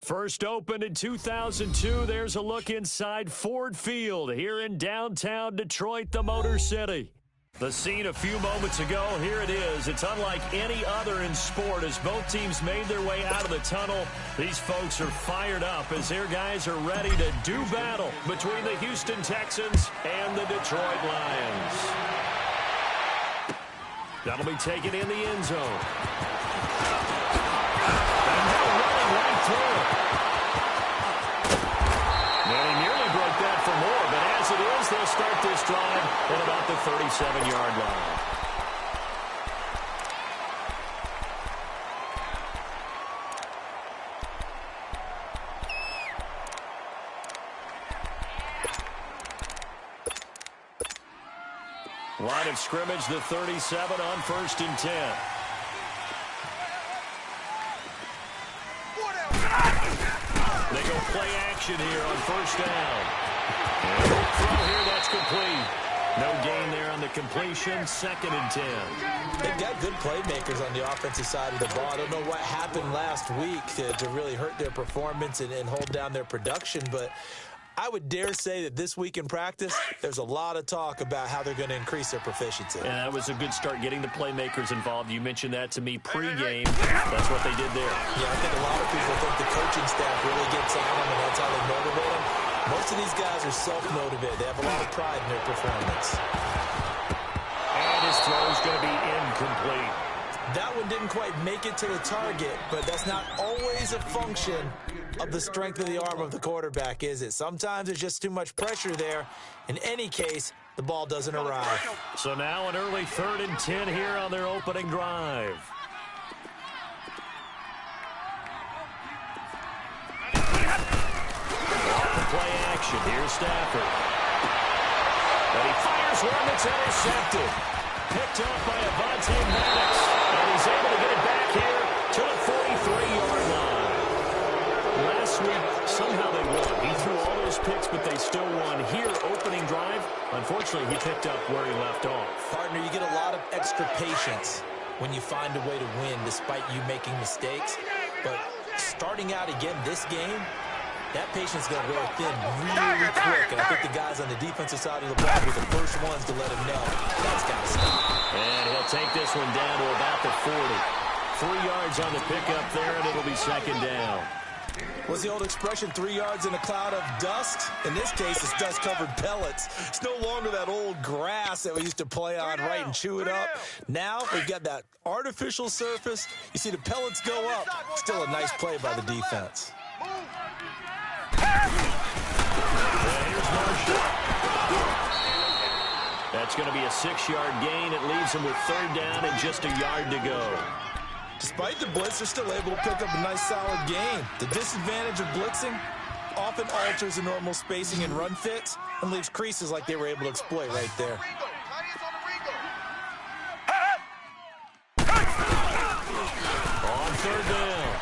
First opened in 2002, there's a look inside Ford Field here in downtown Detroit, the Motor City. The scene a few moments ago, here it is. It's unlike any other in sport as both teams made their way out of the tunnel. These folks are fired up as their guys are ready to do battle between the Houston Texans and the Detroit Lions. That'll be taken in the end zone. And they're running right through it. And he nearly broke that for more, but as it is, they'll start this drive at about the 37-yard line. Line of scrimmage, the 37 on 1st and 10. They go play action here on 1st down. And a throw here, that's complete. No gain there on the completion, 2nd and 10. They've got good playmakers on the offensive side of the ball. I don't know what happened last week to really hurt their performance and hold down their production, but I would dare say that this week in practice, there's a lot of talk about how they're going to increase their proficiency. And that was a good start getting the playmakers involved. You mentioned that to me pregame. That's what they did there. Yeah, I think a lot of people think the coaching staff really gets on them, and that's how they motivate them. Most of these guys are self-motivated. They have a lot of pride in their performance. And his throw is going to be incomplete. That one didn't quite make it to the target, but that's not always a function of the strength of the arm of the quarterback, is it? Sometimes there's just too much pressure there. In any case, the ball doesn't arrive. So now an early 3rd and 10 here on their opening drive. Play action. Here's Stafford. And he fires one that's intercepted. Picked up by Avonte Maddox. And he's able to get it back here to the 43-yard line. Last week, somehow they won. He threw all those picks, but they still won. Here, opening drive, unfortunately, he picked up where he left off. Partner, you get a lot of extra patience when you find a way to win despite you making mistakes. But starting out again this game, that patience is going to wear thin really quick. And I think the guys on the defensive side of the ball were the first ones to let him know that's got to stop. And he'll take this one down to about the 40. 3 yards on the pickup there, and it'll be 2nd down. What's the old expression, 3 yards in a cloud of dust? In this case, it's dust-covered pellets. It's no longer that old grass that we used to play on, right, and chew it up. Now we've got that artificial surface. You see the pellets go up. Still a nice play by the defense. Here's Marshall. That's going to be a 6-yard gain. It leaves him with 3rd down and just a yard to go. Despite the blitz, they're still able to pick up a nice solid gain. The disadvantage of blitzing often alters the normal spacing and run fits and leaves creases like they were able to exploit right there. On 3rd down,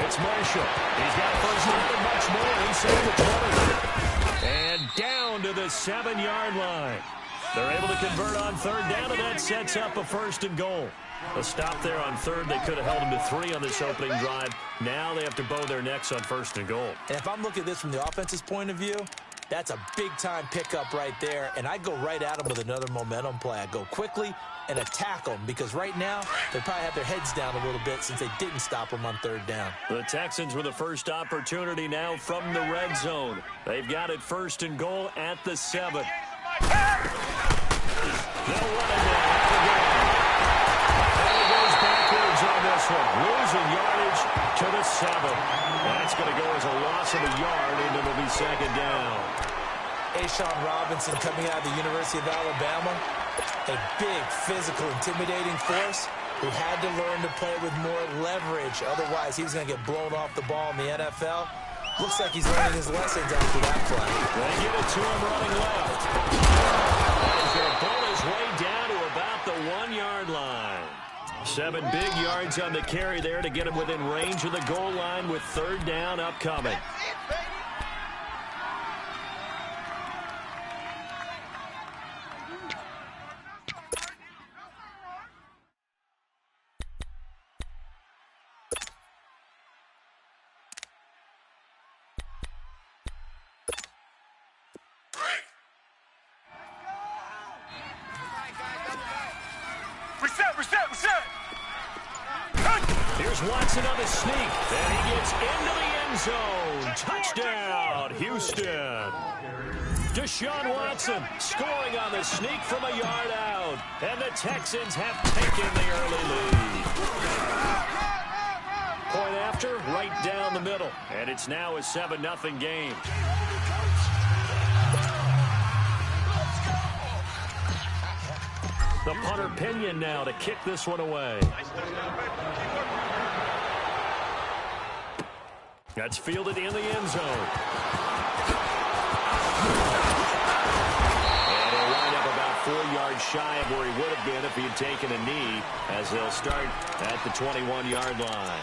it's Marshall. He's got first down and much more inside the 20. And down to the 7-yard line. They're able to convert on 3rd down, and that sets up a 1st and goal. A stop there on 3rd. They could have held them to 3 on this opening drive. Now they have to bow their necks on 1st and goal. And if I'm looking at this from the offense's point of view, that's a big-time pickup right there, and I go right at them with another momentum play. I go quickly and attack them because right now they probably have their heads down a little bit since they didn't stop them on 3rd down. The Texans with the first opportunity now from the red zone. They've got it 1st and goal at the 7. They'll run it now. And he goes backwards on this one. Losing yardage to the 7. That's going to go as a loss of a yard, and it'll be 2nd down. A'Shawn Robinson coming out of the University of Alabama, a big, physical, intimidating force who had to learn to play with more leverage. Otherwise, he was going to get blown off the ball in the NFL. Looks like he's learning his lessons after that play. They get it to him running left. He's going to pull his way down to about the 1-yard line. 7 big yards on the carry there to get him within range of the goal line with 3rd down upcoming. Here's Watson on the sneak, and he gets into the end zone. Touchdown, Houston. Deshaun Watson scoring on the sneak from a yard out, and the Texans have taken the early lead. Point after, right down the middle, and it's now a 7-0 game. The punter Pinion now to kick this one away. That's fielded in the end zone. And he'll wind up about 4 yards shy of where he would have been if he had taken a knee, as they'll start at the 21-yard line.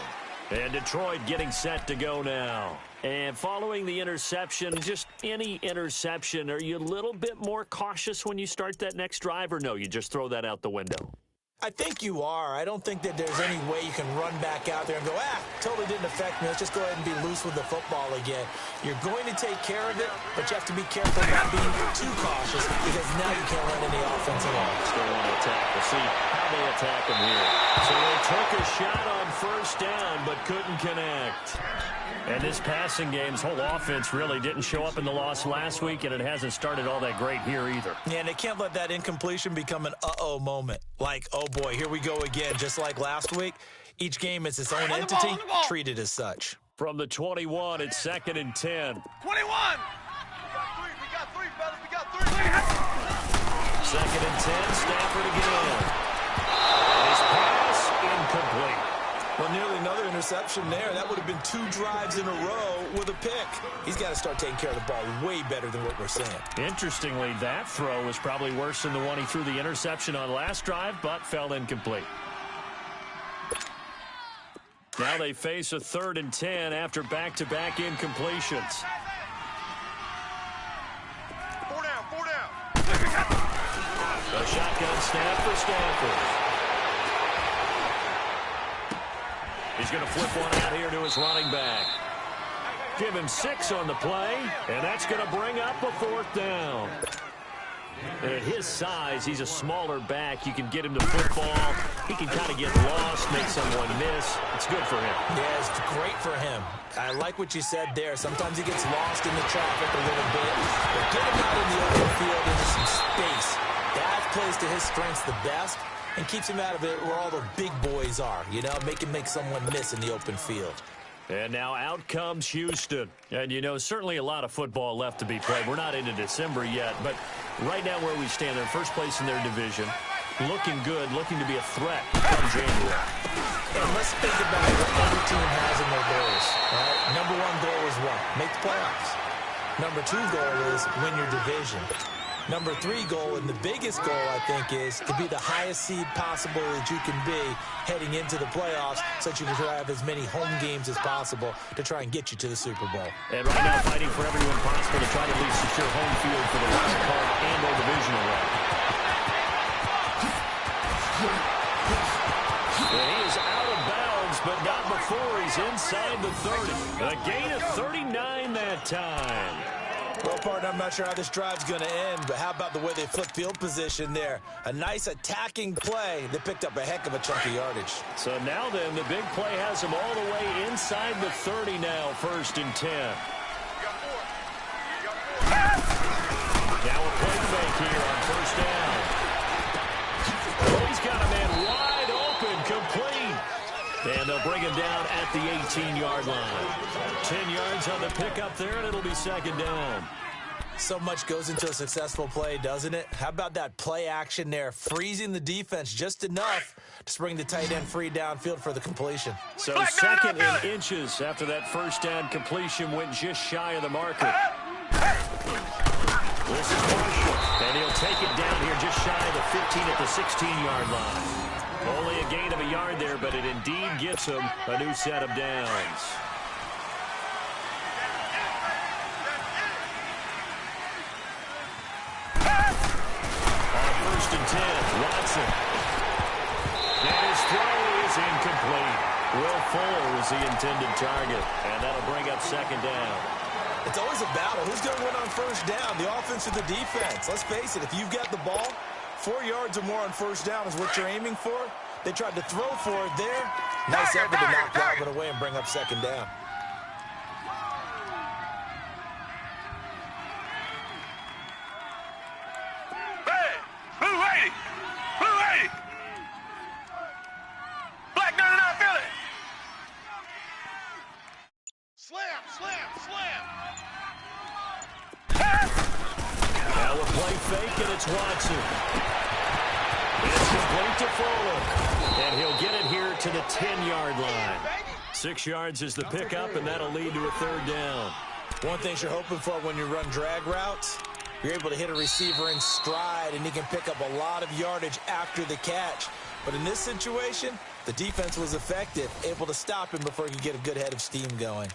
And Detroit getting set to go now. And following the interception, just any interception, are you a little bit more cautious when you start that next drive, or no, you just throw that out the window? I think you are. I don't think that there's any way you can run back out there and go, totally didn't affect me. Let's just go ahead and be loose with the football again. You're going to take care of it, but you have to be careful not being too cautious, because now you can't run any offense at all. Still want to attack. We'll see how they attack him here. So they took a shot on first down, but couldn't connect. And this passing game's whole offense really didn't show up in the loss last week, and it hasn't started all that great here either. Yeah, and they can't let that incompletion become an uh-oh moment. Like, oh boy, here we go again, just like last week. Each game is its own entity, treated as such. From the 21, it's 2nd and 10. 21! We got three, fellas. We got three. 2nd and 10, Stafford again. His pass incomplete. Well, nearly another interception there. That would have been 2 drives in a row with a pick. He's got to start taking care of the ball way better than what we're seeing. Interestingly, that throw was probably worse than the one he threw the interception on last drive, but fell incomplete. Now they face a 3rd and 10 after back-to-back incompletions. 4 down, 4 down. A shotgun snap for Stafford. He's going to flip one out here to his running back. Give him 6 on the play, and that's going to bring up a 4th down. At his size, he's a smaller back. You can get him to football. He can kind of get lost, make someone miss. It's good for him. Yeah, it's great for him. I like what you said there. Sometimes he gets lost in the traffic a little bit, but get him out in the open field into some space. That plays to his strengths the best and keeps him out of it where all the big boys are. You know, make him make someone miss in the open field. And now out comes Houston. And, you know, certainly a lot of football left to be played. We're not into December yet, but right now where we stand, they're first place in their division. Looking good, looking to be a threat come January. And let's think about what every team has in their goals. Right? Number 1 goal is what? Make the playoffs. Number 2 goal is win your division. Number 3 goal, and the biggest goal, I think, is to be the highest seed possible that you can be heading into the playoffs, so that you can have as many home games as possible to try and get you to the Super Bowl. And right now fighting for everyone possible to try to at least secure home field for the wild card and their divisional round. And he is out of bounds, but not before he's inside the 30. A gain of 39 that time. Well, partner, I'm not sure how this drive's going to end, but how about the way they flip field position there? A nice attacking play that picked up a heck of a chunk of yardage. So now then, the big play has him all the way inside the 30 now, 1st and 10. Now a play fake here on 1st down. Oh, he's got a man wide open, complete. And they'll bring him down at the 18-yard line. 10 yards on the pickup there, and it'll be 2nd down. So much goes into a successful play, doesn't it? How about that play action there, freezing the defense just enough to spring the tight end free downfield for the completion. So 2nd and inches after that 1st down completion went just shy of the marker. This is Marshall, and he'll take it down here just shy of the 15 at the 16-yard line. Only a gain of a yard there, but it indeed gets him a new set of downs. On 1st and 10, Watson. And his throw is incomplete. Will Fuller was the intended target, and that'll bring up 2nd down. It's always a battle. Who's going to win on 1st down, the offense or the defense? Let's face it, if you've got the ball, 4 yards or more on 1st down is what you're aiming for. They tried to throw for it there. Nice effort to knock that one away and bring up second down. Fake, and it's Watson. It's complete to Fuller. And he'll get it here to the 10-yard line. 6 yards is the pickup, and that'll lead to a third down. One thing you're hoping for when you run drag routes, you're able to hit a receiver in stride, and he can pick up a lot of yardage after the catch. But in this situation, the defense was effective, able to stop him before he could get a good head of steam going.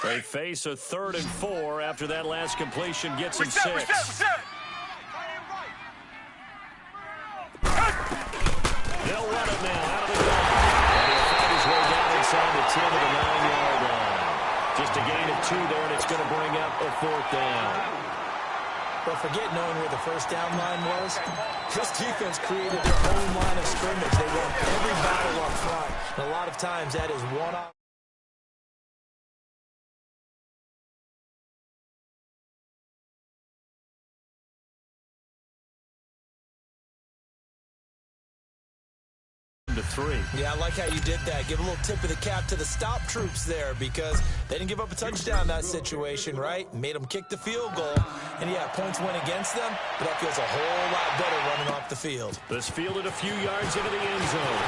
They face a 3rd and 4 after that last completion gets him 6. They'll run it now out of the gun. And he'll find his way down inside the 10 to the 9-yard line. Just a gain of 2 there, and it's going to bring up a 4th down. But forget knowing where the first down line was. This defense created their own line of scrimmage. They won every battle up front. And a lot of times that is one-off. To 3. Yeah, I like how you did that. Give a little tip of the cap to the stop troops there because they didn't give up a touchdown in that situation, right? Made them kick the field goal. And, yeah, points went against them, but that feels a whole lot better running off the field. This fielded a few yards into the end zone.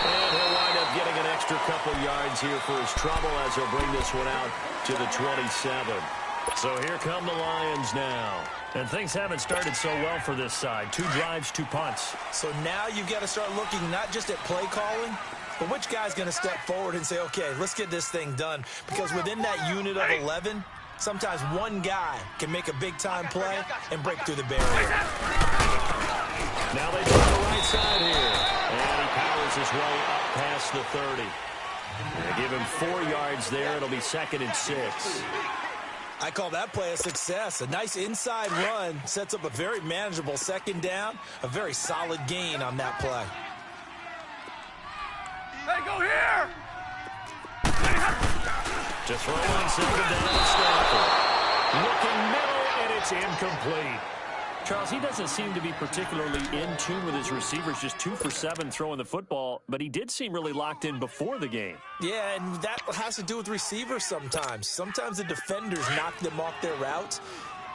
And he'll wind up getting an extra couple yards here for his trouble as he'll bring this one out to the 27. So here come the Lions now. And things haven't started so well for this side. 2 drives, 2 punts. So now you've got to start looking not just at play calling, but which guy's going to step forward and say, okay, let's get this thing done. Because within that unit of 11, sometimes one guy can make a big-time play and break through the barrier. Now they try the right side here. And he powers his way up past the 30. They give him 4 yards there. It'll be 2nd and 6. I call that play a success. A nice inside run sets up a very manageable second down. A very solid gain on that play. Hey, go here! To throw on second down to Stafford. Looking middle, and it's incomplete. Charles, he doesn't seem to be particularly in tune with his receivers, just 2 for 7 throwing the football, but he did seem really locked in before the game. Yeah, and that has to do with receivers sometimes. Sometimes the defenders knock them off their routes,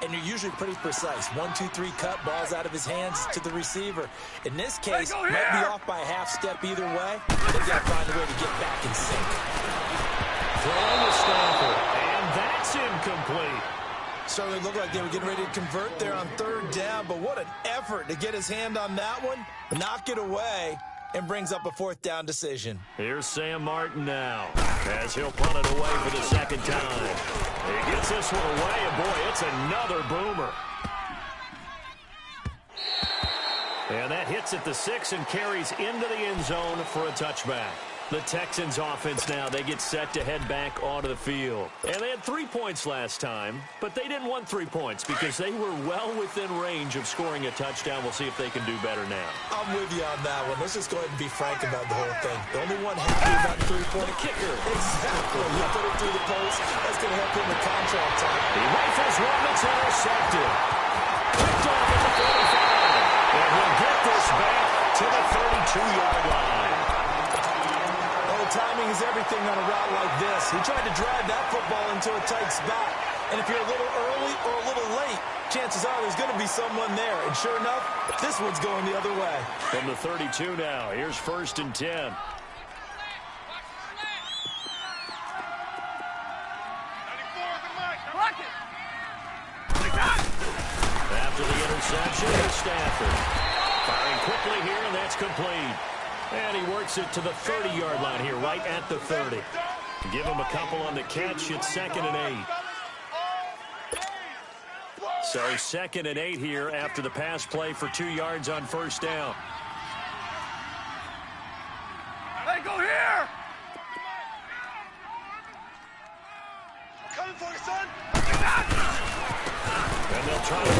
and you're usually pretty precise. 1, 2, 3 cut, balls out of his hands to the receiver. In this case, might be off by a half step either way. They've got to find a way to get back in sync. Throwing to Stafford, and that's incomplete. Certainly looked like they were getting ready to convert there on 3rd down, but what an effort to get his hand on that one, knock it away, and brings up a 4th down decision. Here's Sam Martin now, as he'll punt it away for the 2nd time. He gets this one away, and boy, it's another boomer. And that hits at the 6 and carries into the end zone for a touchback. The Texans offense now, they get set to head back onto the field. And they had 3 points last time, but they didn't want 3 points because they were well within range of scoring a touchdown. We'll see if they can do better now. I'm with you on that one. Let's just go ahead and be frank about the whole thing. The only one happy about the 3-point kicker. Exactly. You put it through the post. That's going to help him with contract time. He rifles one that's intercepted. Picked off at the 45. And he'll get this back to the 32-yard line. Timing is everything on a route like this. He tried to drive that football into a tight spot. And if you're a little early or a little late, chances are there's going to be someone there. And sure enough, this one's going the other way. From the 32 now, here's 1st and 10. After the interception, here's Stafford. Firing quickly here, and that's complete. And he works it to the 30-yard line here, right at the 30. Give him a couple on the catch. It's 2nd and 8. So 2nd and 8 here after the pass play for 2 yards on 1st down. Hey, go here!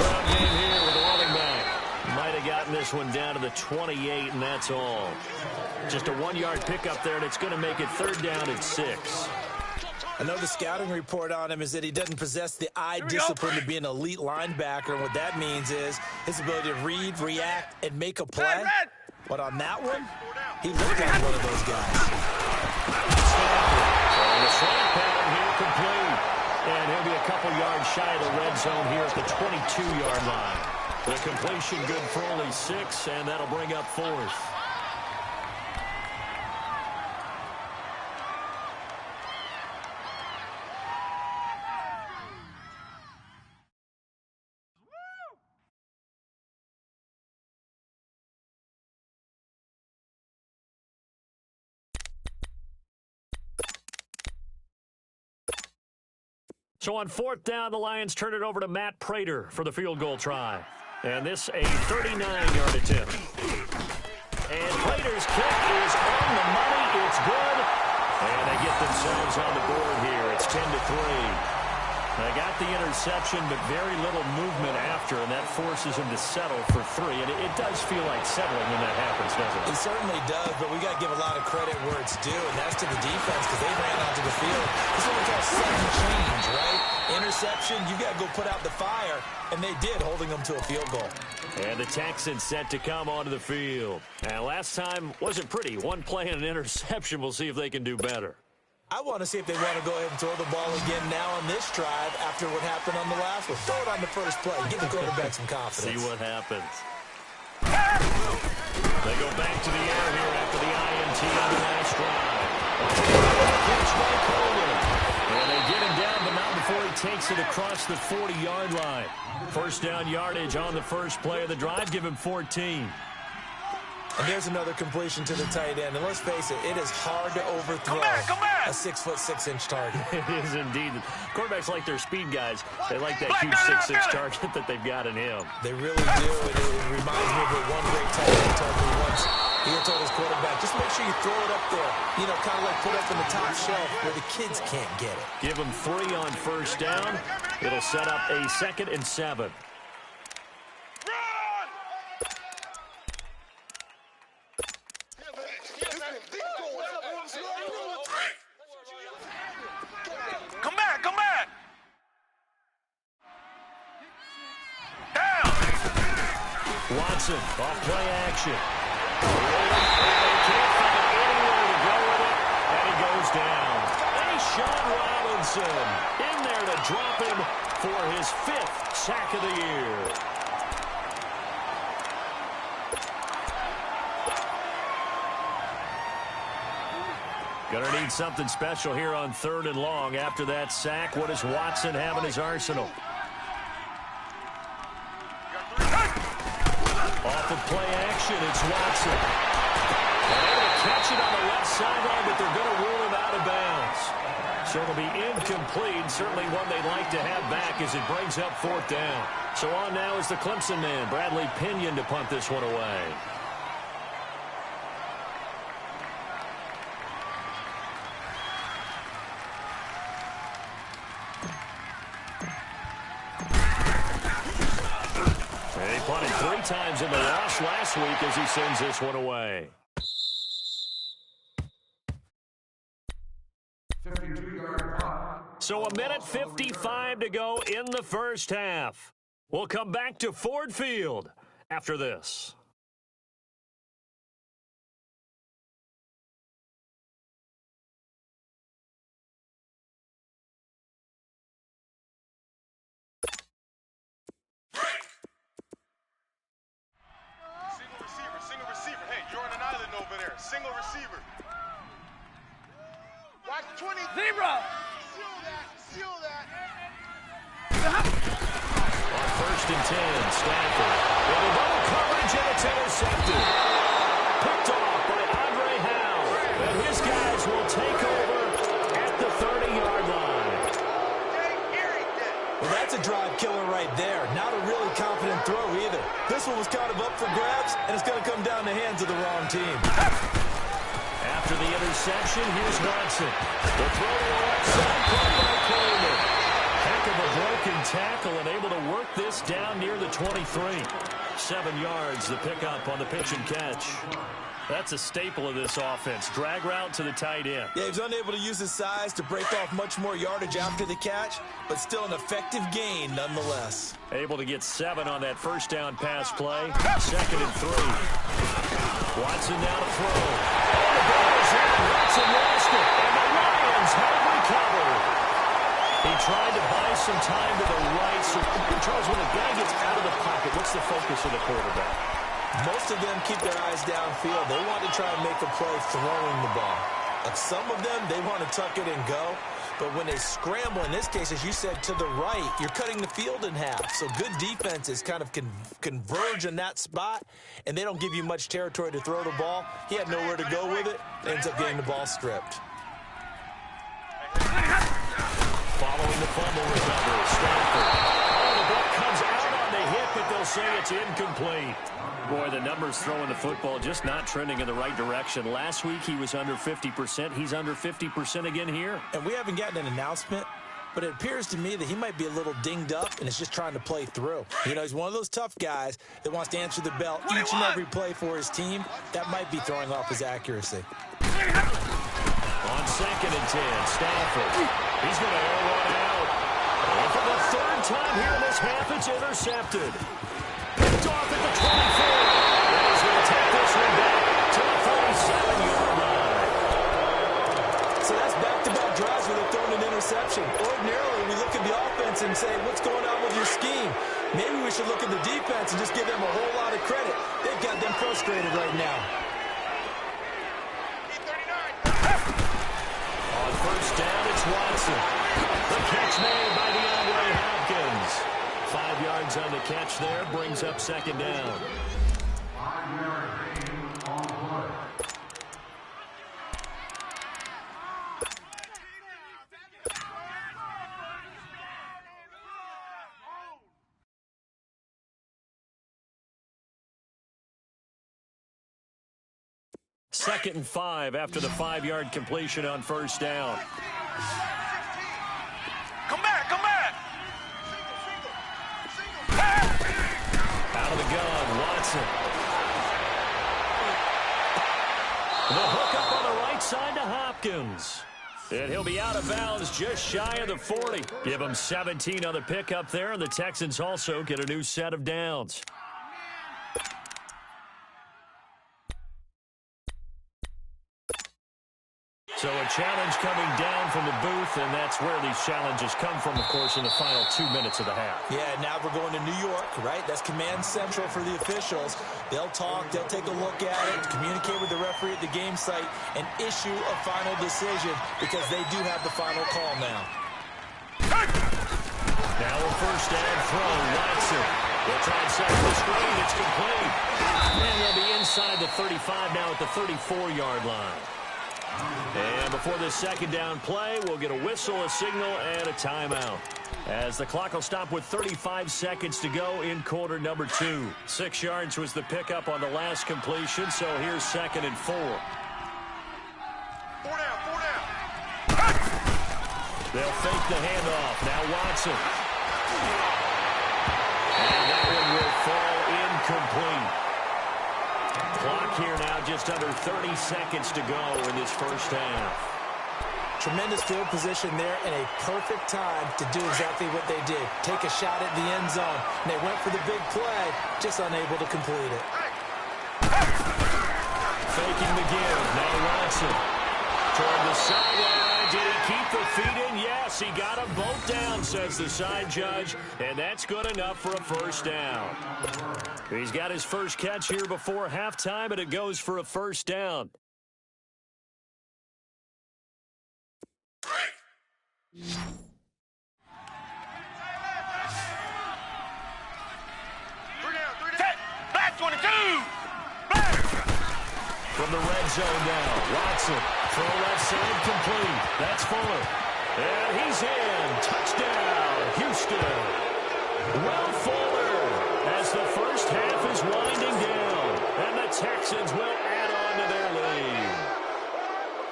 ground game here with the running back. Might have gotten this one down to the 28, and that's all. Just a 1-yard pickup there, and it's going to make it 3rd down and 6. I know the scouting report on him is that he doesn't possess the eye discipline to be an elite linebacker. And what that means is his ability to read, react, and make a play. But on that one, he looked like one of those guys. And the slant pattern here complete. And he'll be a couple yards shy of the red zone here at the 22-yard line. The completion good for only 6, and that'll bring up 4th. So on 4th down, the Lions turn it over to Matt Prater for the field goal try. And this a 39-yard attempt. And Prater's kick is on the money. It's good. And they get themselves on the board here. It's 10-3. They got the interception, but very little movement after, and that forces him to settle for 3. And it does feel like settling when that happens, doesn't it? It certainly does, but we got to give a lot of credit where it's due, and that's to the defense because they ran onto the field. This is what we call sudden change, right? Interception, you got to go put out the fire, and they did, holding them to a field goal. And the Texans set to come onto the field. And last time wasn't pretty. 1 play and an interception. We'll see if they can do better. I want to see if they want to go ahead and throw the ball again now on this drive after what happened on the last one. Throw it on the first play. Give the quarterback some confidence. See what happens. They go back to the air here after the INT on the last drive. Catch by Coleman. And they get him down, but not before he takes it across the 40-yard line. 1st down yardage on the first play of the drive. Give him 14. And there's another completion to the tight end. And let's face it, it is hard to overthrow a 6'6" target. It is indeed. Quarterbacks like their speed guys. They like that huge 6'6" target that they've got in him. They really do. It reminds me of what one great tight end told me once. He told his quarterback, just make sure you throw it up there. You know, kind of like put up in the top shelf where the kids can't get it. Give them 3 on 1st down. It'll set up a 2nd and 7. Watson, off play action. They can't find anywhere to go with it, and he goes down. And Sean Robinson in there to drop him for his 5th sack of the year. Gonna need something special here on 3rd and long. After that sack, what does Watson have in his arsenal? Off of play action, it's Watson. They're able to catch it on the left sideline, but they're going to rule him out of bounds. So it'll be incomplete. Certainly one they'd like to have back as it brings up 4th down. So on now is the Clemson man, Bradley Pinion, to punt this one away. He punted 3 times in the loss last week as he sends this one away. So 1:55 to go in the first half. We'll come back to Ford Field after this. Single receiver. Hey, you're on an island over there. Single receiver. Watch 20. Zebra. Seal that. On 1st and 10, Stafford. With a double coverage, and it's intercepted. Picked off by Andre Howe. And his guys will take over at the 30-yard line. Well, that's a drive killer right there. Not a really confident throw either. This one was kind of up for grabs, and it's going to come down the hands of the wrong team. After the interception, here's Watson. The throw to the left side, caught by Coleman. Heck of a broken tackle and able to work this down near the 23. 7 yards, the pickup on the pitch and catch. That's a staple of this offense. Drag route to the tight end. Yeah, he was unable to use his size to break off much more yardage after the catch, but still an effective gain nonetheless. Able to get 7 on that first down pass play. 2nd and 3. Watson now to throw. And the ball is in. Watson lost it. And the Lions have recovered. He tried to buy some time to the right. So, Charles, when the guy gets out of the pocket, what's the focus of the quarterback? Most of them keep their eyes downfield. They want to try and make a play throwing the ball. Like some of them, they want to tuck it and go. But when they scramble, in this case, as you said, to the right, you're cutting the field in half. So good defenses kind of converge in that spot, and they don't give you much territory to throw the ball. He had nowhere to go with it. Ends up getting the ball stripped. Following the fumble recovery, Stafford. Oh, the ball comes out on the hit, but they'll say it's incomplete. Boy, the numbers throwing the football just not trending in the right direction. Last week he was under 50%. He's under 50% again here. And we haven't gotten an announcement, but it appears to me that he might be a little dinged up and is just trying to play through. You know, he's one of those tough guys that wants to answer the bell each and every play for his team. That might be throwing off his accuracy. On 2nd and 10, Stafford. He's going to air one out. And for the 3rd time here in this half, it's intercepted. Picked off at the 24. And he's going to take this one back to the 47-yard line. So that's back-to-back drives where they're throwing an interception. Ordinarily, we look at the offense and say, what's going on with your scheme? Maybe we should look at the defense and just give them a whole lot of credit. They've got them frustrated right now. On 1st down, it's Watson. The catch made by DeAndre Hopkins. 5 yards on the catch there, brings up 2nd down. Second and 5 after the 5-yard completion on 1st down. Come back, come back. Out of the gun, Watson. The hook up on the right side to Hopkins. And he'll be out of bounds just shy of the 40. Give him 17 on the pickup there, and the Texans also get a new set of downs. So a challenge coming down from the booth, and that's where these challenges come from, of course, in the final 2 minutes of the half. Yeah, now we're going to New York, right? That's command central for the officials. They'll talk, they'll take a look at it, communicate with the referee at the game site, and issue a final decision because they do have the final call now. Now a 1st down throw, Watson. They'll try and set the screen. It's complete. And they'll be inside the 35 now at the 34-yard line. And before this 2nd down play, we'll get a whistle, a signal, and a timeout. As the clock will stop with 35 seconds to go in quarter number 2. 6 yards was the pickup on the last completion, so here's 2nd and 4. 4 down, 4 down. They'll fake the handoff. Now Watson. And that one will fall incomplete. Clock here now just under 30 seconds to go in this 1st half. Tremendous field position there and a perfect time to do exactly what they did. Take a shot at the end zone. And they went for the big play, just unable to complete it. Faking the give. Now Watson. Toward the sideline. Did he keep the feet in? Yes, he got them both down, says the side judge. And that's good enough for a 1st down. He's got his first catch here before halftime, and it goes for a 1st down. Back 22. From the red zone now, Watson. Throw left side complete. That's Fuller. And he's in. Touchdown, Houston. Will Fuller, as the 1st half is winding down. And the Texans will add on to their lead.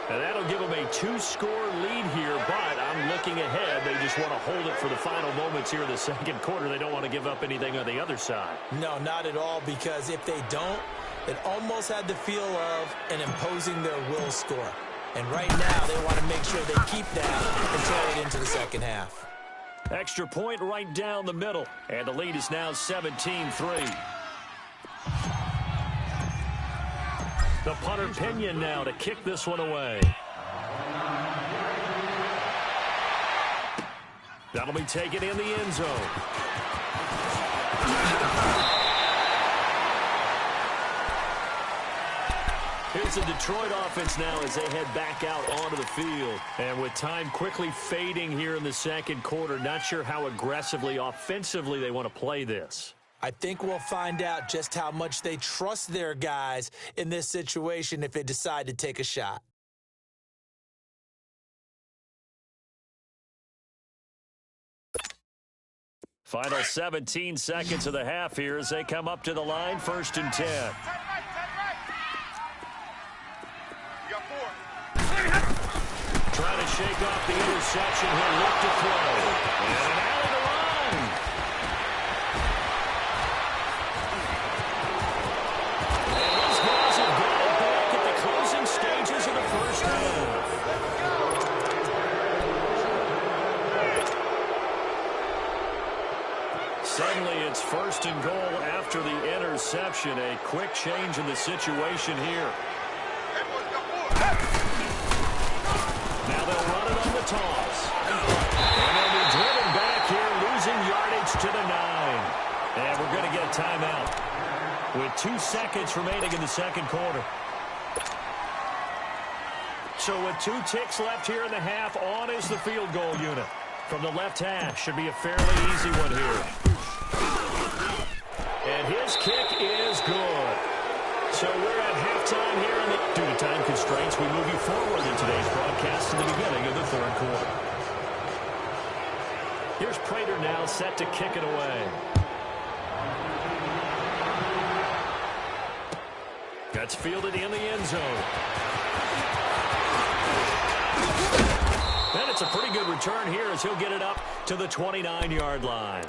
And that'll give them a 2-score lead here, but I'm looking ahead. They just want to hold it for the final moments here in the second quarter. They don't want to give up anything on the other side. No, not at all, because if they don't, it almost had the feel of an imposing their will score. And right now, they want to make sure they keep that and carry it into the second half. Extra point right down the middle, and the lead is now 17-3. The punter Pinion now to kick this one away. That'll be taken in the end zone. Here's the Detroit offense now as they head back out onto the field. And with time quickly fading here in the second quarter, not sure how aggressively, offensively they want to play this. I think we'll find out just how much they trust their guys in this situation if they decide to take a shot. Final 17 seconds of the half here as they come up to the line, 1st and 10. Trying to shake off the interception. He'll look to throw. And out of the run. And these guys have got it back at the closing stages of the first half. Suddenly it's 1st and goal after the interception. A quick change in the situation here. Now they'll run it on the toss. And they'll be driven back here, losing yardage to the 9. And we're going to get a timeout with 2 seconds remaining in the second quarter. So with 2 ticks left here in the half, on is the field goal unit. From the left hash, should be a fairly easy one here. And his kick is good. So we're at halftime here. Due to time constraints, we move you forward in today's broadcast to the beginning of the third quarter. Here's Prater now set to kick it away. That's fielded in the end zone. And it's a pretty good return here as he'll get it up to the 29-yard line.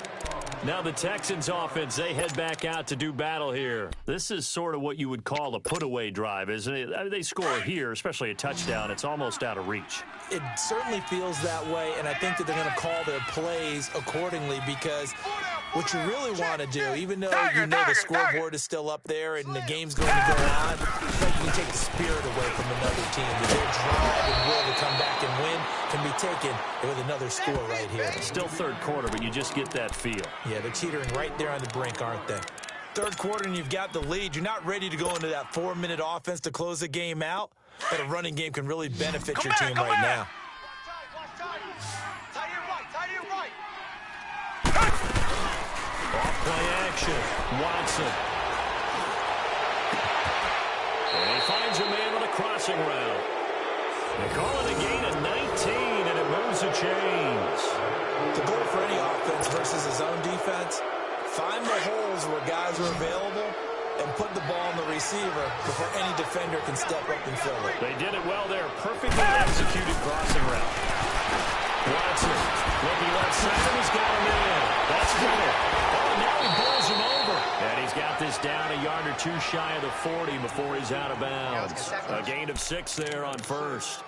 Now the Texans offense, they head back out to do battle here. This is sort of what you would call a put-away drive, isn't it? I mean, they score here, especially a touchdown. It's almost out of reach. It certainly feels that way, and I think that they're going to call their plays accordingly, because what you really want to do, even though you know the scoreboard is still up there and the game's going to go on, but you can take the spirit away from another team. Their drive and will to come back and win can be taken with another score right here. Still third quarter, but you just get that feel. Yeah, they're teetering right there on the brink, aren't they? Third quarter and you've got the lead. You're not ready to go into that 4-minute offense to close the game out, but a running game can really benefit your team right now. Off play action. Watson. And he finds a man on a crossing route. They call it a gain of 19, and it moves the chains. The goal for any offense versus his own defense, find the holes where guys are available and put the ball on the receiver before any defender can step up and fill it. They did it well there. Perfectly executed crossing route. Watson looking left side, and he's got him in. That's good. Oh, now he bowls him over. And he's got this down a yard or 2 shy of the 40 before he's out of bounds. A gain of 6 there on first.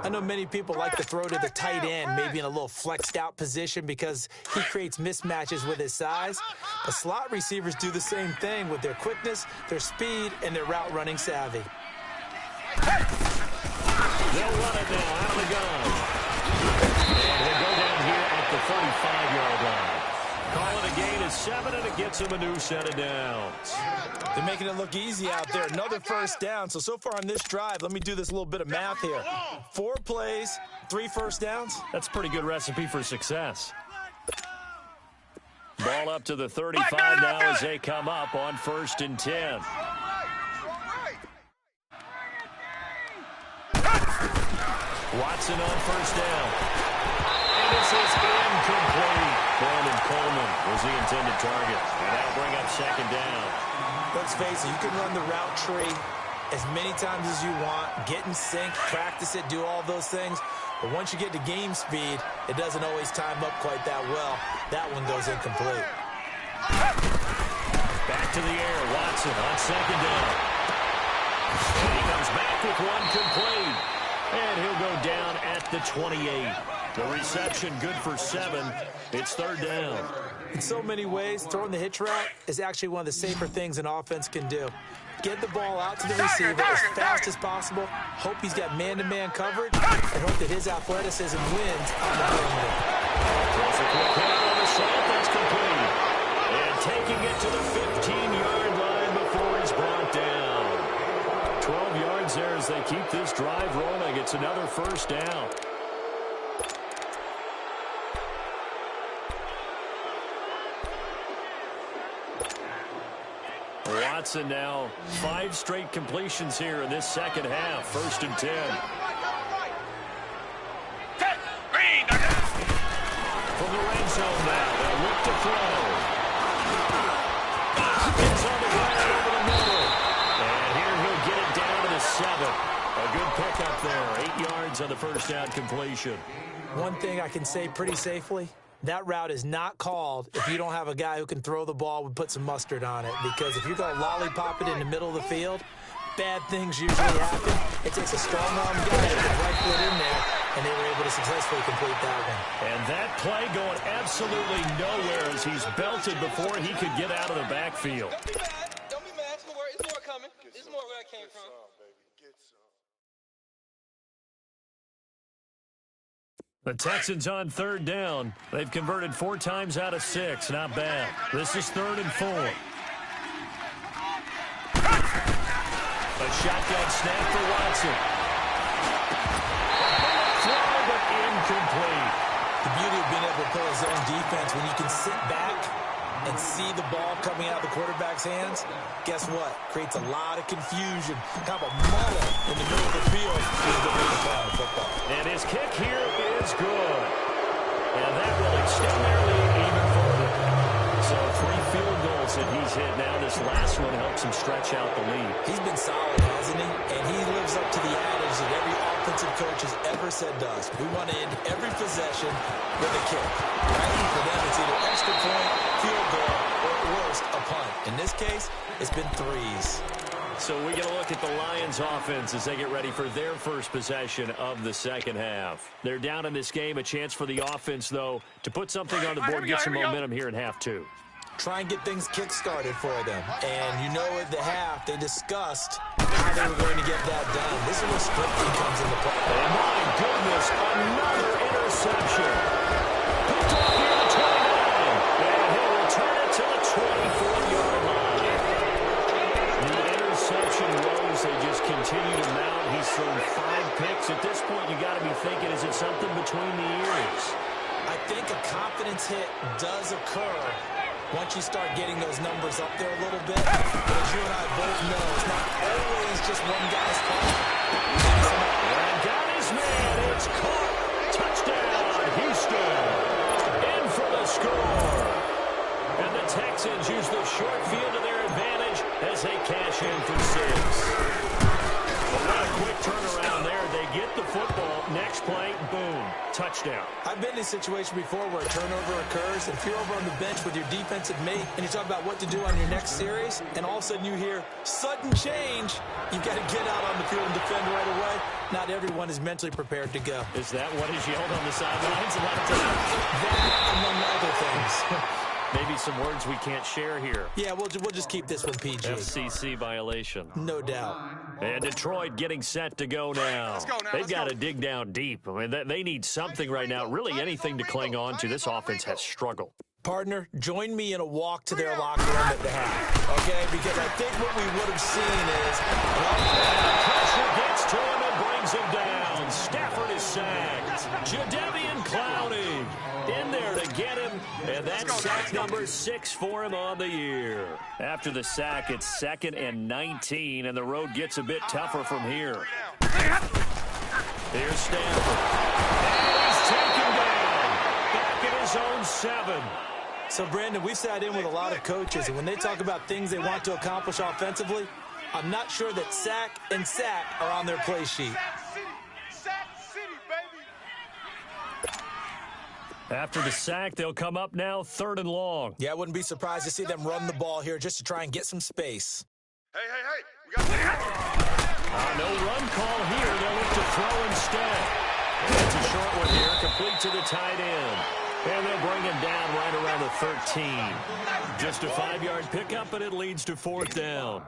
I know many people like to throw to the tight end, maybe in a little flexed out position because he creates mismatches with his size. But slot receivers do the same thing with their quickness, their speed, and their route running savvy. They'll run it now out of the gun. And he'll go down here at the 35-yard line. Call it a gain of 7, and it gets him a new set of downs. They're making it look easy out there. Another first down. So far on this drive, let me do this little bit of math here. 4 plays, 3 first downs. That's a pretty good recipe for success. Ball up to the 35 now as they come up on 1st and 10. Watson on first down. And this is incomplete. Brandon Coleman was the intended target. And that'll bring up 2nd down. Let's face it, you can run the route tree as many times as you want, get in sync, practice it, do all those things. But once you get to game speed, it doesn't always time up quite that well. That one goes incomplete. Back to the air, Watson on second down. And he comes back with one complete. And he'll go down at the 28. The reception good for 7. It's third down. In so many ways, throwing the hitch route is actually one of the safer things an offense can do. Get the ball out to the receiver as fast as possible, hope he's got man-to-man coverage, and hope that his athleticism wins on the perimeter. Throws a quick hit on the slant, that's complete. And taking it to the 15-yard line before he's brought down. 12 yards there as they keep this drive rolling. It's another first down. Watson now 5 straight completions here in this second half. First and 10. From the red zone now, they'll look to throw. It's on the ground over the middle. And here he'll get it down to the 7. A good pickup there. 8 yards on the first down completion. One thing I can say pretty safely, that route is not called if you don't have a guy who can throw the ball and put some mustard on it. Because if you're going to lollipop it in the middle of the field, bad things usually happen. It takes a strong-arm guy to put right foot in there, and they were able to successfully complete that one. And that play going absolutely nowhere as he's belted before he could get out of the backfield. Don't be mad. Don't be mad. It's more, it's more coming. It's more where I came from. The Texans on third down. They've converted 4 times out of 6. Not bad. This is 3rd and 4. A shotgun snap for Watson. Throw, but incomplete. The beauty of being able to play his own defense, when you can sit back and see the ball coming out of the quarterback's hands, guess what? Creates a lot of confusion. Kind of a muddle in the middle of the field. He's the way to play on football. And his kick here is good. And that will extend their lead even further. So 3 field goals that he's hit now. This last one helps him stretch out the lead. He's been solid, hasn't he? And he lives up to the adage that every offensive coach has ever said to us. We want to end every possession with a kick. Right? For them, it's either extra point, field goal, or at worst, a punt. In this case, it's been 3s. So we get a look at the Lions offense as they get ready for their first possession of the second half. They're down in this game. A chance for the offense, though, to put something on the board, get some momentum here in half 2. Try and get things kick-started for them. And you know at the half, they discussed how they were going to get that done. This is where scripting comes into play. And my goodness, another interception. Picked up here at 29. And he'll return it to the 24-yard line. The interception woes, they just continue to mount. He's thrown 5 picks. At this point, you got to be thinking, is it something between the ears? I think a confidence hit does occur once you start getting those numbers up there a little bit. But as you and I both know, it's not always just one guy's fault. And got his man. It's caught. Touchdown, Houston. In for the score. And the Texans use the short field to their advantage as they cash in for 6. But what a quick turnaround there. They get the football. Next play, boom, touchdown. I've been in a situation before where a turnover occurs, and if you're over on the bench with your defensive mate, and you talk about what to do on your next series, and all of a sudden you hear sudden change, you've got to get out on the field and defend right away. Not everyone is mentally prepared to go. Is that what is yelled on the sidelines a lot of times? That, among other things. Maybe some words we can't share here. Yeah, we'll just keep this one PG. FCC violation. No doubt. And Detroit getting set to go now. They've got to dig down deep. I mean, they need something right now, really anything to cling on to. This offense has struggled. Partner, join me in a walk to their locker room at the half, okay? Because I think what we would have seen is... Pressure gets to him and brings him down. Stafford is sacked. Jadeveon Clowney in there to get him. And that's sack number 6 for him on the year. After the sack, it's 2nd and 19, and the road gets a bit tougher from here. Here's Stafford. And he's taken down. Back at his own 7. So, Brandon, we sat in with a lot of coaches, and when they talk about things they want to accomplish offensively, I'm not sure that sack and sack are on their play sheet. Sack City, baby. After the sack, they'll come up now 3rd and long. Yeah, I wouldn't be surprised to see them run the ball here just to try and get some space. Hey, we got No run call here. They'll look to throw instead. It's a short one here, complete to the tight end. And they'll bring him down right around the 13. Just a 5-yard pickup, but it leads to 4th down.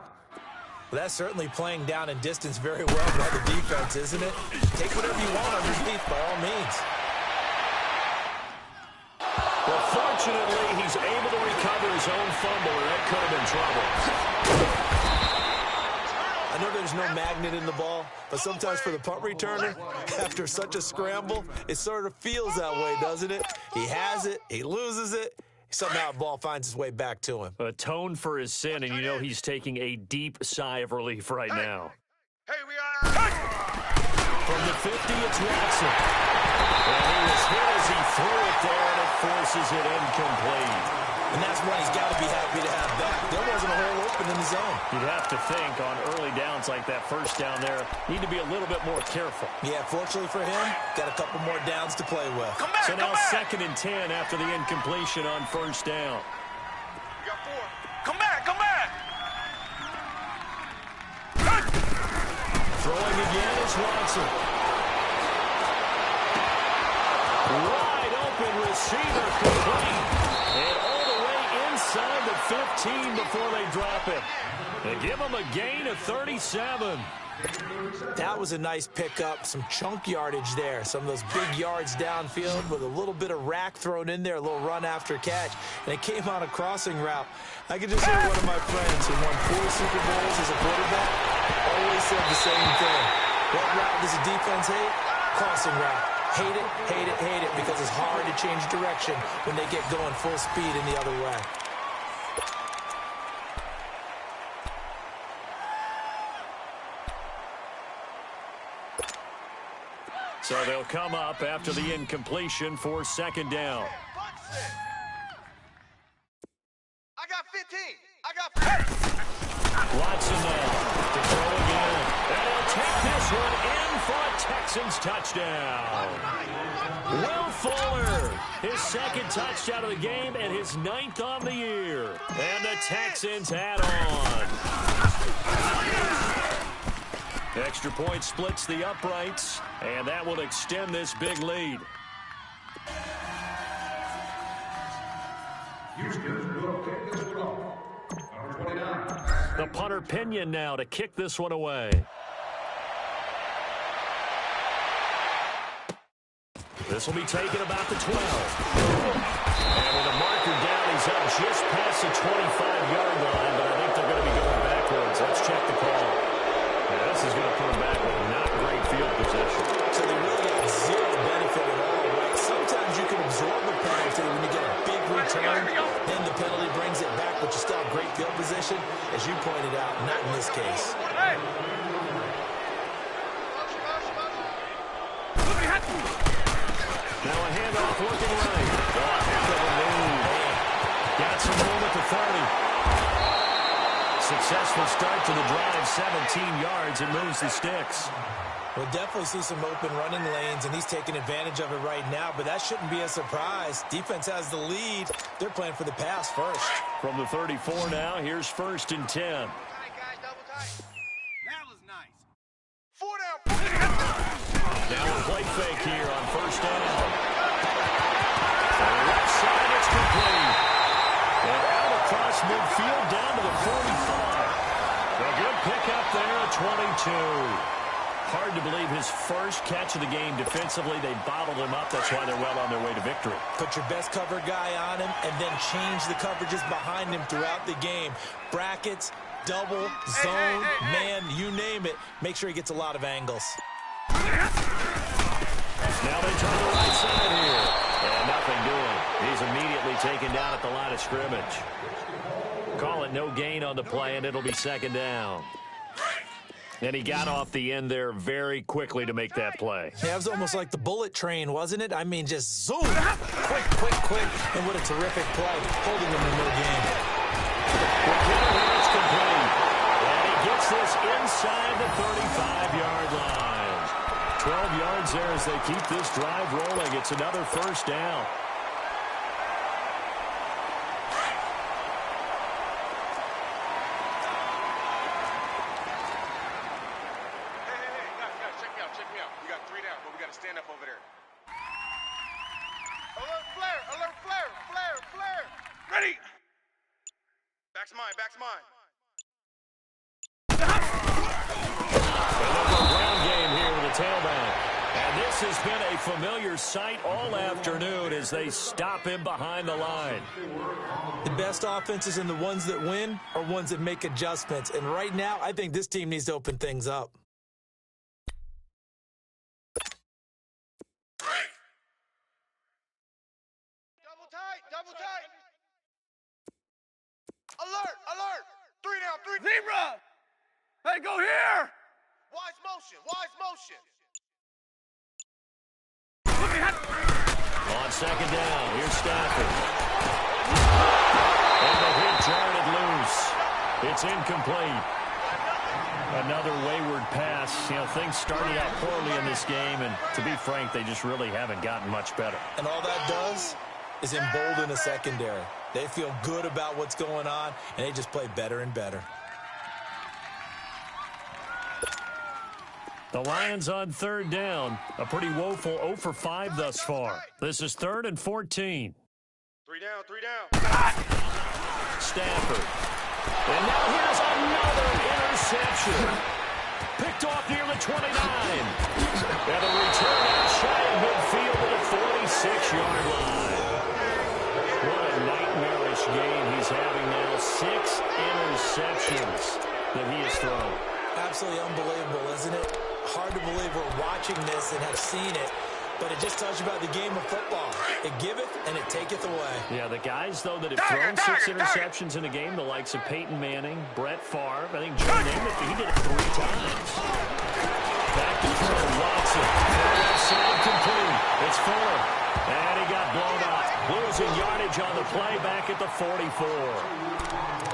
Well, that's certainly playing down in distance very well by the defense, isn't it? Take whatever you want underneath, by all means. Well, fortunately, he's able to recover his own fumble, and that could have been trouble. I know there's no magnet in the ball, but sometimes for the punt returner, after such a scramble, it sort of feels that way, doesn't it? He has it, he loses it, somehow the ball finds its way back to him. Atone for his sin, and you know he's taking a deep sigh of relief right now. Hey, we got From the 50, it's Watson. And he was hit as he threw it there, and it forces it incomplete. And that's one he's got to be happy to have back. There wasn't a hole open in the zone. You'd have to think on early downs like that first down there, need to be a little bit more careful. Yeah, fortunately for him, got a couple more downs to play with. So now 2nd and 10 after the incompletion on 1st down. We got 4. Come back. Throwing again is Watson. Wide open receiver complete. And all the way inside the 15 before they drop it. They give him a gain of 37. That was a nice pickup, some chunk yardage there. Some of those big yards downfield with a little bit of rack thrown in there, a little run after catch. And it came on a crossing route. I could just hear one of my friends who won 4 Super Bowls as a quarterback always said the same thing. What route does a defense hate? Crossing route. Hate it, because it's hard to change direction when they get going full speed in the other way. So they'll come up after the incompletion for 2nd down. I got 15. I got 15. Watson now to throw again. And he'll take this one in for a Texans touchdown. Will Fuller, his 2nd touchdown of the game and his 9th on the year. And the Texans add on. Extra point splits the uprights, and that will extend this big lead. The punter Pinion now to kick this one away. This will be taken about the 12. And with a marker down, he's up just past the 25-yard line, but I think they're going to be going backwards. Let's check the call. Yeah, this is going to put him back with not great field position. So they really got zero benefit at all, right? Sometimes you can absorb a penalty when you get a big return, then the penalty brings it back, but you still have great field position. As you pointed out, not in this case. Hey! Now a handoff looking right. Oh, heck of a move. Got some room at the 30. Successful start to the drive, 17 yards, and moves the sticks. We'll definitely see some open running lanes, and he's taking advantage of it right now, but that shouldn't be a surprise. Defense has the lead. They're playing for the pass first. From the 34 now, here's 1st and 10. Tight, guys, double tight. That was nice. 4 down. Now a play fake here on 1st down. On the left side, it's complete. And out across midfield down to the 45. A good pickup there at 22. Hard to believe his first catch of the game defensively. They bottled him up. That's why they're well on their way to victory. Put your best cover guy on him and then change the coverages behind him throughout the game. Brackets, double, zone, man, you name it. Make sure he gets a lot of angles. Now they turn the right side here. And nothing doing. He's immediately taken down at the line of scrimmage. Call it no gain on the play, and it'll be 2nd down. And he got off the end there very quickly to make that play. Yeah, it was almost like the bullet train, wasn't it? I mean, just zoom. Quick. And what a terrific play. Holding him in no game. It's complete. And he gets this there as they keep this drive rolling. It's another first down. Back's mine. Another ground game here with the tailback. And this has been a familiar sight all afternoon as they stop him behind the line. The best offenses and the ones that win are ones that make adjustments. And right now, I think this team needs to open things up. Double tight. Alert. 3 down. Zebra! Hey, go here! Wise motion. On second down, here's Stafford. And the hit jarred loose. It's incomplete. Another wayward pass. You know, things started out poorly in this game, and to be frank, they just really haven't gotten much better. And all that does is embolden a secondary. They feel good about what's going on, and they just play better and better. The Lions on third down. A pretty woeful 0 for 5 thus far. This is 3rd and 14. 3 down. Stafford. And now here's another interception. Picked off near the 29. And a return out shy of midfield to the 46-yard line. What a nightmarish game he's having now. 6 interceptions that he has thrown. Absolutely unbelievable, isn't it? Hard to believe we're watching this and have seen it, but it just tells you about the game of football. It giveth and it taketh away. Yeah, the guys, though, that have thrown 6 interceptions in a game, the likes of Peyton Manning, Brett Favre, I think Joe Namath, he did it 3 times. Back to throw, Watson. Side complete. It's Fuller. And he got blown up. Losing yardage on the play back at the 44.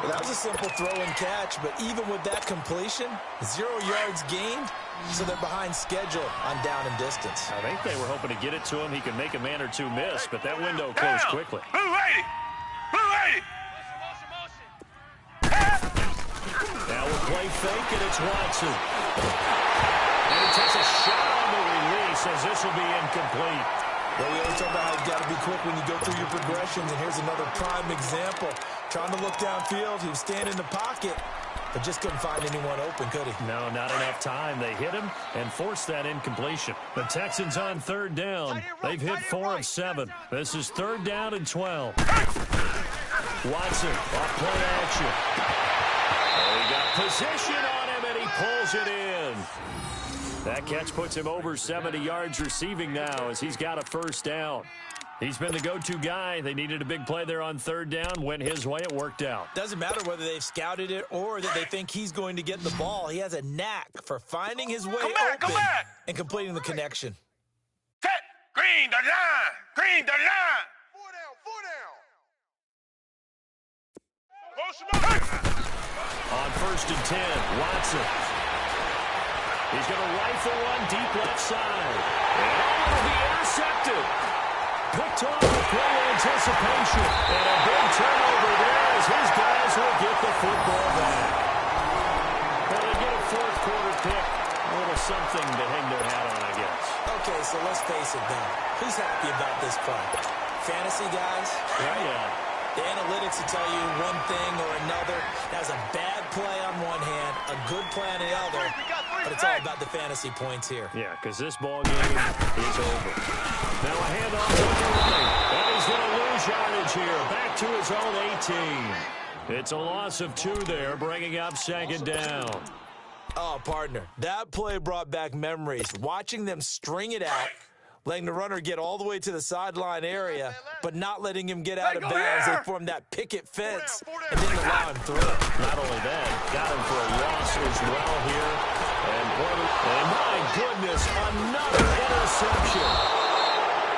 Well, that was a simple throw and catch, but even with that completion, 0 yards gained, so they're behind schedule on down and distance. I think they were hoping to get it to him. He could make a man or two miss, but that window closed quickly. Move 80! Now we'll play fake, and it's Watson. And he takes a shot on the release as this will be incomplete. Well, we always talk about how you've got to be quick when you go through your progressions, and here's another prime example. Trying to look downfield, he was standing in the pocket, but just couldn't find anyone open, could he? No, not enough time. They hit him and forced that incompletion. The Texans on third down. They've hit 4 of 7. This is 3rd down and 12. Watson off play action. Oh, he got position on him, and he pulls it in. That catch puts him over 70 yards receiving now as he's got a first down. He's been the go-to guy. They needed a big play there on 3rd down. Went his way. It worked out. Doesn't matter whether they've scouted it or that they think he's going to get the ball. He has a knack for finding his way open and completing the connection. Set! Green the line! 4 down! On 1st and 10, Watson. He's going to rifle one deep left side. And it will be intercepted. Picked off with great anticipation. And a big turnover there as his guys will get the football back. Well, they get a 4th quarter pick. A little something to hang their hat on, I guess. Okay, so let's face it now. Who's happy about this play? Fantasy guys? Right? Yeah. The analytics will tell you one thing or another. That's a bad play on one hand, a good play on the other, but it's all about the fantasy points here. Yeah, because this ball game is over. Now a handoff to the right, and he's going to lose yardage here. Back to his own 18. It's a loss of 2 there, bringing up 2nd down. Oh, partner, that play brought back memories. Watching them string it out, letting the runner get all the way to the sideline area, but not letting him get out of bounds. They formed that picket fence and didn't allow him through. Not only that, got him for a loss as well here. And my goodness, another interception.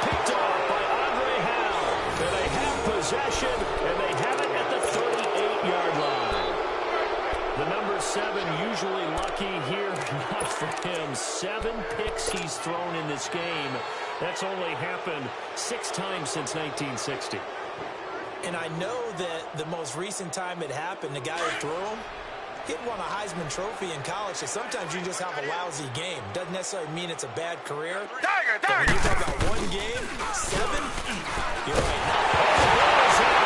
Picked off by Andre Howell. And they have possession, and they have it at the 38-yard line. The number 7 usually lucky here. Not for him. 7 picks he's thrown in this game. That's only happened 6 times since 1960. And I know that the most recent time it happened, the guy who threw him, he had won a Heisman Trophy in college, so sometimes you just have a lousy game. Doesn't necessarily mean it's a bad career. Tiger, But when Tiger. you talk about one game, 7, you're right.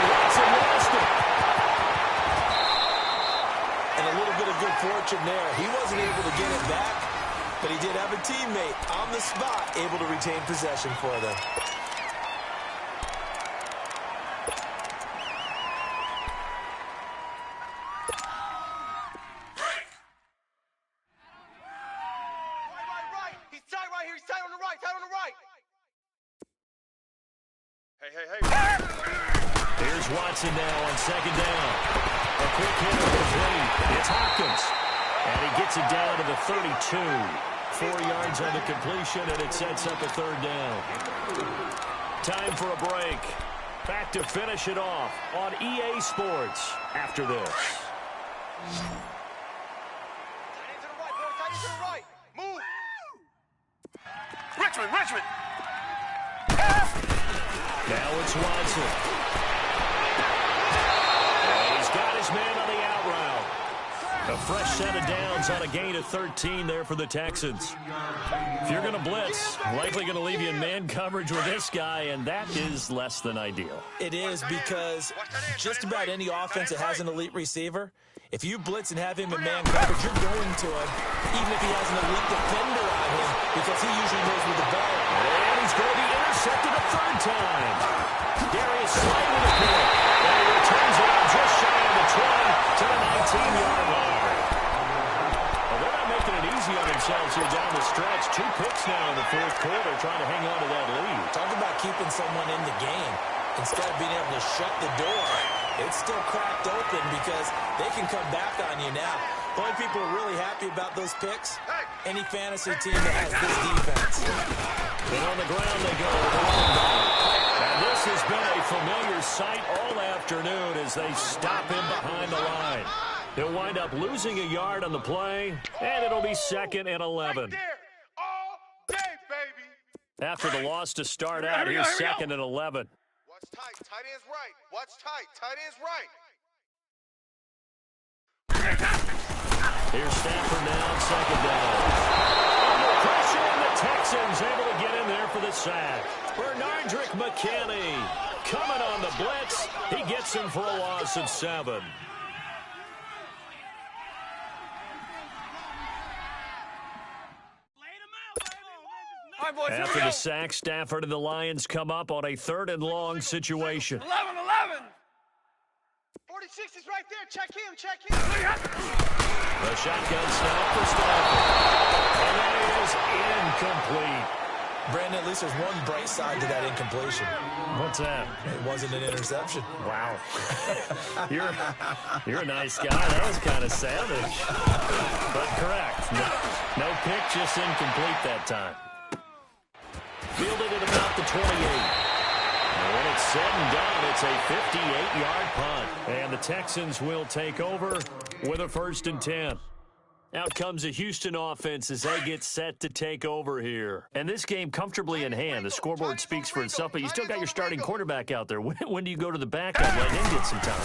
Watson lost it. And a little bit of good fortune there. He wasn't able to get it back, but he did have a teammate on the spot able to retain possession for them. Right. He's tight right here. He's tight on the right. Tight on the right. Hey. Here's Watson now on 2nd down. A quick hit complete. It's Hopkins. And he gets it down to the 32. 4 yards on the completion, and it sets up a 3rd down. Time for a break. Back to finish it off on EA Sports after this. Tight end to the right, boy. Tight end to the right. Move. Richmond. Now it's Watson. And he's got his man on the out route. A fresh set of downs on a gain of 13 there for the Texans. If you're going to blitz, likely going to leave you in man coverage with this guy, and that is less than ideal. It is because just about any offense that has an elite receiver, if you blitz and have him in man coverage, you're going to him, even if he has an elite defender on him, because he usually knows where the ball is. And he's going to be intercepted a 3rd time. Darius Slay with a pick. And he returns it out just shy of the 20 to the 19-yard line. Well, they're not making it easy on themselves here down the stretch. 2 picks now in the 4th quarter trying to hang on to that lead. Talk about keeping someone in the game. Instead of being able to shut the door, it's still cracked open because they can come back on you now. The only people who are really happy about those picks, any fantasy team that has this defense. And on the ground they go with a long ball. And this has been a familiar sight all afternoon as they stop him behind the line. He'll wind up losing a yard on the play, and it'll be 2nd and 11. There. All day, baby. After the loss to start out, here's 2nd and 11. Watch tight. Tight end's right. Watch tight. Tight end's right. Here's Stafford now on 2nd down. Under pressure, and the Texans able to get in there for the sack. Bernardrick McKinney coming on the blitz. He gets him for a loss of 7. After the sack, Stafford and the Lions come up on a 3rd and long situation. 11. 46 is right there. Check him. The shotgun snap for Stafford. And that is incomplete. Brandon, at least there's one bright side to that incompletion. What's that? It wasn't an interception. Wow. You're a nice guy. That was kind of savage. But correct. No pick, just incomplete that time. Fielded at about the 28. And when it's said and done, it's a 58-yard punt. And the Texans will take over with a 1st and 10. Out comes the Houston offense as they get set to take over here. And this game comfortably in hand. The scoreboard speaks for itself, but you still got your starting quarterback out there. When do you go to the backup? Let him get some time.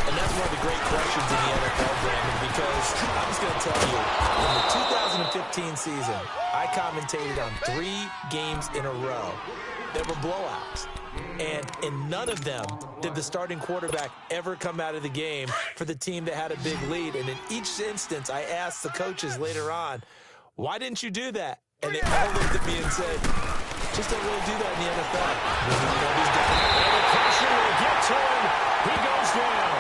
And that's one of the great questions in the NFL, Brandon, because I was going to tell you, in the 2015 season, I commentated on 3 games in a row that were blowouts. And in none of them did the starting quarterback ever come out of the game for the team that had a big lead. And in each instance, I asked the coaches later on, why didn't you do that? And they all looked at me and said, just don't really do that in the NFL. And the pressure will get to him. He goes down.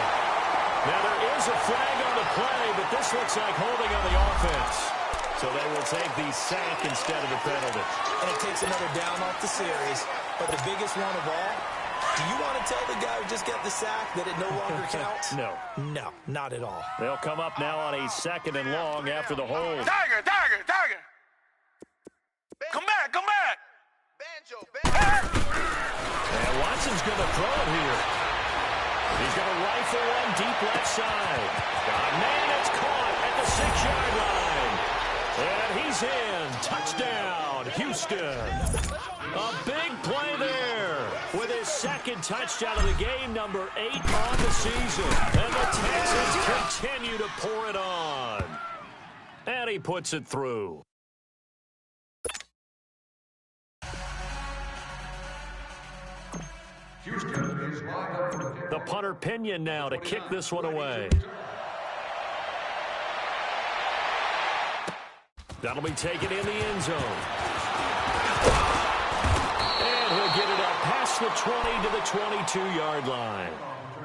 Now there is a flag on the play, but this looks like holding on the offense. So they will take the sack instead of the penalty. And it takes another down off the series. But the biggest one of all, do you want to tell the guy who just got the sack that it no longer counts? No. No, not at all. They'll come up now on a 2nd and long after the hold. Tiger. Come back. Banjo. And Watson's going to throw it here. He's going to rifle one deep left side. Got a man, it's caught. is in. Touchdown, Houston. A big play there with his second touchdown of the game, number 8 on the season. And the Texans continue to pour it on. And he puts it through. The punter Pinion now to kick this one away. That'll be taken in the end zone. And he'll get it up past the 20 to the 22-yard line.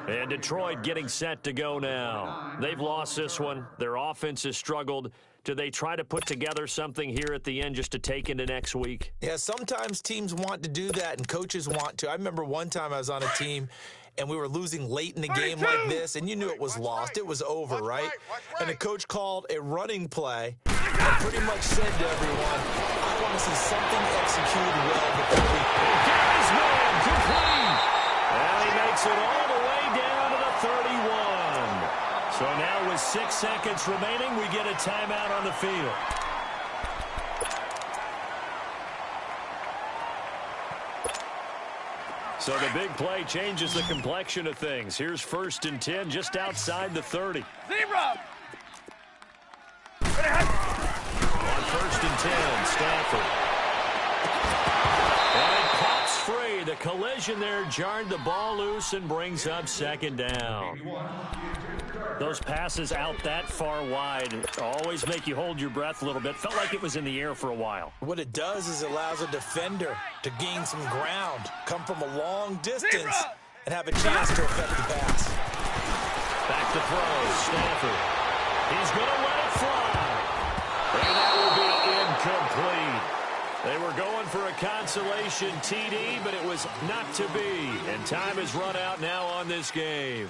And Detroit getting set to go now. They've lost this one. Their offense has struggled. Do they try to put together something here at the end just to take into next week? Yeah, sometimes teams want to do that and coaches want to. I remember one time I was on a team and we were losing late in the game like this, and you knew it was lost. It was over, right? And the coach called a running play and pretty much said to everyone, I want to see something executed well before we... Gary's man complete. And he makes it all the way down to the 31. So now with 6 seconds remaining, we get a timeout on the field. So the big play changes the complexion of things. Here's 1st and 10 just outside the 30. Zebra! On 1st and 10, Stafford. And it pops free. The collision there jarred the ball loose and brings up 2nd down. Those passes out that far wide always make you hold your breath a little bit. Felt like it was in the air for a while. What it does is it allows a defender to gain some ground, come from a long distance, and have a chance to affect the pass. Back to throw, Stafford. He's going to let it fly. And that will be incomplete. They were going for a consolation TD, but it was not to be. And time has run out now on this game.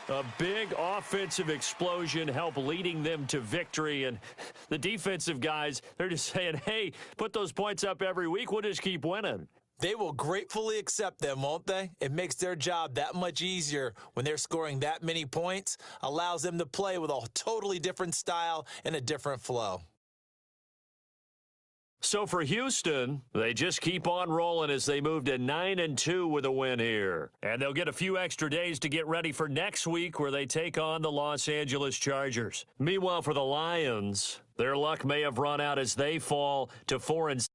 A big offensive explosion helped leading them to victory. And the defensive guys, they're just saying, hey, put those points up every week. We'll just keep winning. They will gratefully accept them, won't they? It makes their job that much easier when they're scoring that many points, allows them to play with a totally different style and a different flow. So for Houston, they just keep on rolling as they move to 9-2 with a win here. And they'll get a few extra days to get ready for next week where they take on the Los Angeles Chargers. Meanwhile, for the Lions, their luck may have run out as they fall to 4-6.